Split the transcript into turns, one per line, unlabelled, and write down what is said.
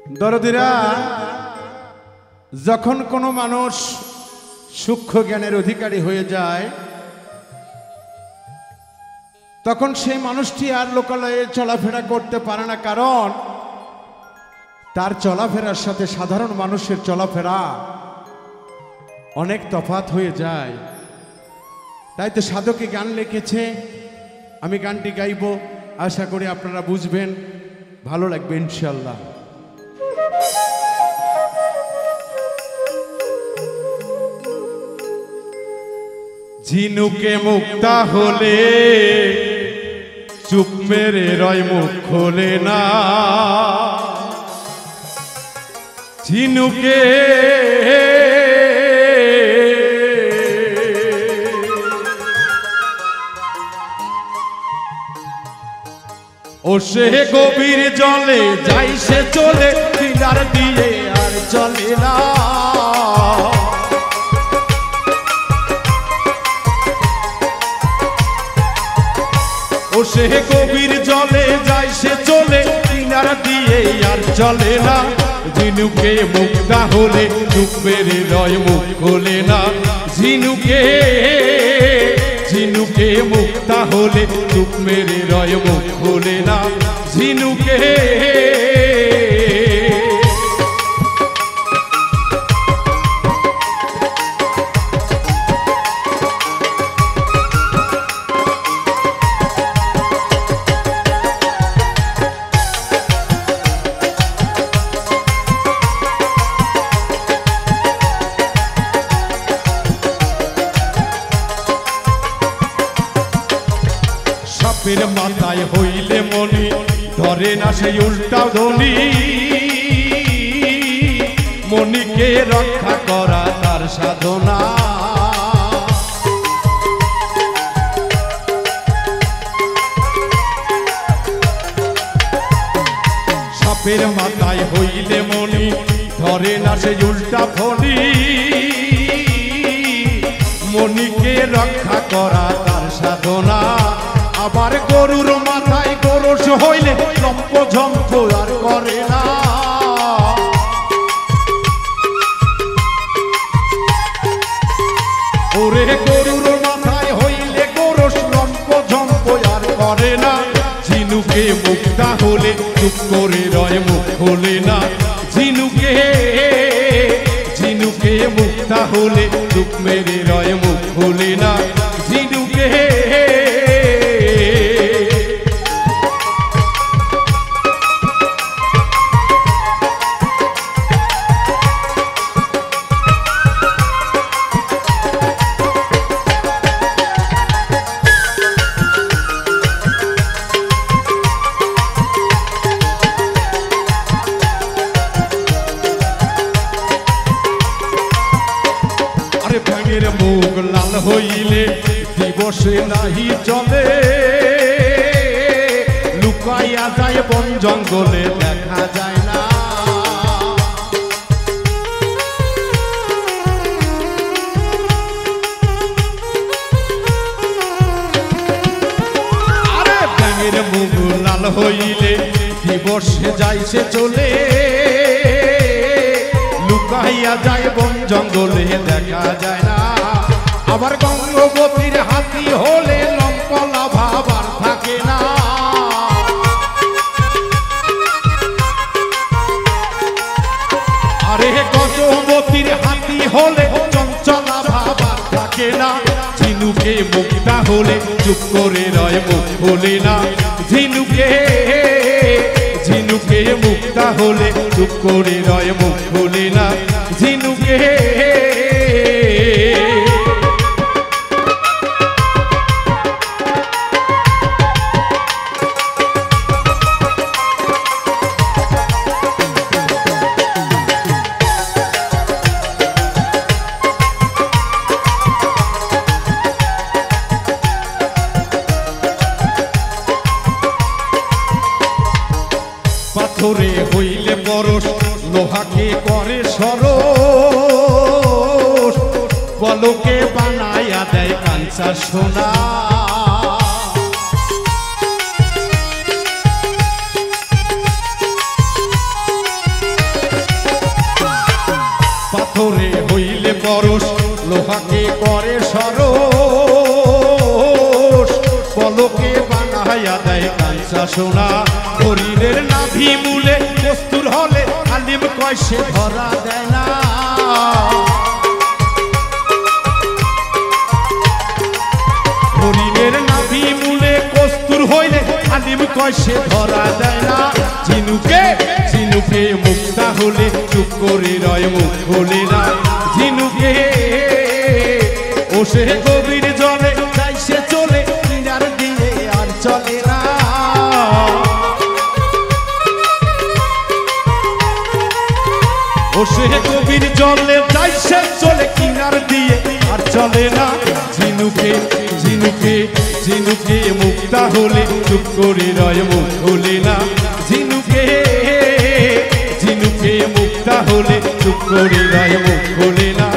দরদিরা, যখন কোনো মানুষ সূক্ষ্ম জ্ঞানের অধিকারী হয়ে যায় তখন সেই মানুষটি আর লোকালয়ে চলাফেরা করতে পারে না, কারণ তার চলাফেরার সাথে সাধারণ মানুষের চলাফেরা অনেক তফাৎ হয়ে যায়। তাই তো সাধকে গান লিখেছে, আমি গানটি গাইব, আশা করি আপনারা বুঝবেন, ভালো লাগবে ইনশাআল্লাহ। ঝিনুকে মুক্তা হলে চুপ মেরে রয় মুখ খোলে না, ঝিনুকে ও সে গভীর জলে যাই সে চলে, কিনার দিয়ে আর চলে না। ও সে গভীর জলে যাই সে চলে, কিনার দিয়ে আর চলে না। ঝিনুকে মুক্তা হলে চুপ মেরে রয় মুখ খোলে না, ঝিনুকে ঝিনুকে মুক্তা হলে চুপ মেরে রয় মুখ খোলে না, ঝিনুকে সাপের মাথায় হইলে মনি ধরে না সেই উল্টা ধনি, মনিকে রক্ষা করা তার সাধনা। সাপের মাথায় হইলে মনি ধরে না সেই উল্টা ধনি, মনিকে রক্ষা করা তার সাধনা। আবার গরুর মাথায় গোরস হইলে লম্প ঝম্প আর করে না, ওরে গরুর মাথায় হইলে গোরস লম্প ঝম্প আর করে না। ঝিনুকে মুক্তা হলে চুপ করে রয় মুখ খোলে না, ঝিনুকে ঝিনুকে মুক্তা হলে চুপ মেরে রয় মুখ খোলে না, ঝিনুকে মুখ লাল হইলে দিবসে নাহি চলে, লুকাইয়া যায় বন জঙ্গলে দেখা যায় না। আরে ব্যাঙের মুখ লাল হইলে দিবসে যাইছে চলে, লুকাইয়া যায় বন জঙ্গলে দেখা যায় না। আবার গঙ্গবতীর হাতি হলে লম্পলা ভাবার থাকে না, আরে গজবতীর হাতি হলে চঞ্চলা ভাবার থাকে না। ঝিনুকে মুক্তা হলে চুপ করে রয় মুখ খোলে না, ঝিনুকে ঝিনুকে মুক্তা হলে চুপ করে রয় মুখ খোলে না, ঝিনুকে পাথরে হইলে পরশ লোহাকে করে সরস, পলকে বানাইয়া দেয় কাঞ্চা সোনা। পরশ লোহাকে করে সরস পলকে বানাইয়া দেয় কাঁচা সোনা হরিণের নাভি মূলে কস্তুর হলে আলিম কয় সে ধরা দেয় না হরিণের নাভি মূলে কস্তুর হইলে আলিম কয় সে ধরা দেয় না ঝিনুকে ঝিনুকে মুক্তা হলে চুপ করে রয় মুখ খোলে না ঝিনুকে ও সে গভীর জলে তাই সে চলে কিনার দিয়ে আর চলে না ও সে গভীর জলে তাই সে চলে কিনার দিয়ে আর চলে না ঝিনুকে ঝিনুকে ঝিনুকে মুক্তা হলে চুপ করে রয় মুখ খোলে না ঝিনুকে ঝিনুকে মুক্তা হলে চুপ করে রয় মুখ খোলে না